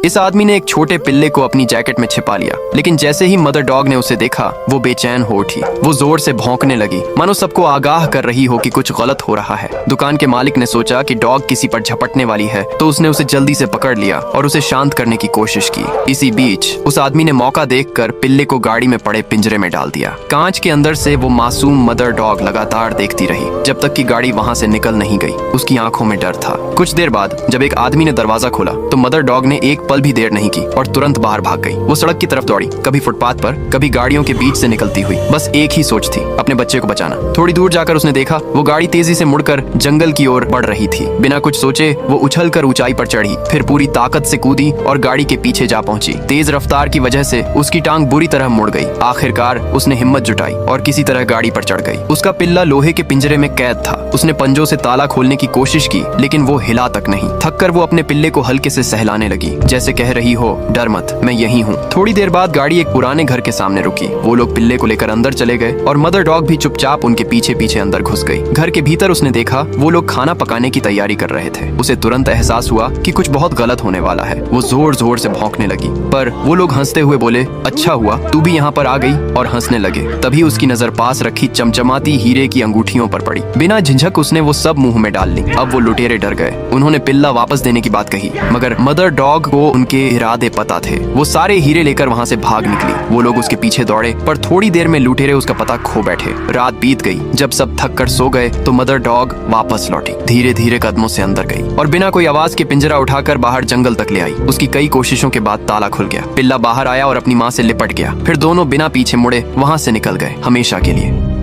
इस आदमी ने एक छोटे पिल्ले को अपनी जैकेट में छिपा लिया, लेकिन जैसे ही मदर डॉग ने उसे देखा वो बेचैन हो उठी। वो जोर से भौंकने लगी, मानो सबको आगाह कर रही हो कि कुछ गलत हो रहा है। दुकान के मालिक ने सोचा कि डॉग किसी पर झपटने वाली है, तो उसने उसे जल्दी से पकड़ लिया और उसे शांत करने की कोशिश की। इसी बीच उस आदमी ने मौका देखकर पिल्ले को गाड़ी में पड़े पिंजरे में डाल दिया। कांच के अंदर से वो मासूम मदर डॉग लगातार देखती रही जब तक कि गाड़ी वहां से निकल नहीं गई। उसकी आंखों में डर था। कुछ देर बाद जब एक आदमी ने दरवाजा खोला तो मदर डॉग ने एक पल भी देर नहीं की और तुरंत बाहर भाग गई। वो सड़क की तरफ दौड़ी, कभी फुटपाथ पर, कभी गाड़ियों के बीच से निकलती हुई। बस एक ही सोच थी, अपने बच्चे को बचाना। थोड़ी दूर जाकर उसने देखा वो गाड़ी तेजी से मुड़कर जंगल की ओर बढ़ रही थी। बिना कुछ सोचे वो उछलकर ऊंचाई पर चढ़ी, फिर पूरी ताकत से कूदी और गाड़ी के पीछे जा पहुंची। तेज रफ्तार की वजह से उसकी टांग बुरी तरह मुड़ गई। आखिरकार उसने हिम्मत जुटाई और किसी तरह गाड़ी पर चढ़ गई। उसका पिल्ला लोहे के पिंजरे में कैद था। उसने पंजों से ताला खोलने की कोशिश की, लेकिन वो हिला तक नहीं। थककर वो अपने पिल्ले को हल्के से सहलाने लगी, जैसे कह रही हो, डर मत, मैं यही हूँ। थोड़ी देर बाद गाड़ी एक पुराने घर के सामने रुकी। वो लोग पिल्ले को लेकर अंदर चले गए और मदर डॉग भी चुपचाप उनके पीछे पीछे अंदर घुस गई। घर के भीतर उसने देखा वो लोग खाना पकाने की तैयारी कर रहे थे। उसे तुरंत एहसास हुआ कि कुछ बहुत गलत होने वाला है। वो जोर जोर से भौंकने लगी, पर वो लोग हंसते हुए बोले, अच्छा हुआ तू भी यहाँ पर आ गई, और हंसने लगे। तभी उसकी नजर पास रखी चमचमाती हीरे की अंगूठियों पर पड़ी। बिना झिझक उसने वो सब मुंह में डाल ली। अब वो लुटेरे डर गए। उन्होंने पिल्ला वापस देने की बात कही, मगर मदर डॉग को उनके इरादे पता थे। वो सारे हीरे लेकर वहाँ से भाग निकली। वो लोग उसके पीछे दौड़े, पर थोड़ी देर में लुटेरे उसका पता खो बैठे। रात बीत गई। जब सब थक कर सो गए तो मदर डॉग वापस लौटी, धीरे धीरे कदमों से अंदर गई और बिना कोई आवाज के पिंजरा उठाकर बाहर जंगल तक ले आई। उसकी कई कोशिशों के बाद ताला खुल गया। पिल्ला बाहर आया और अपनी माँ से लिपट गया। फिर दोनों बिना पीछे मुड़े वहाँ से निकल गए, हमेशा के लिए।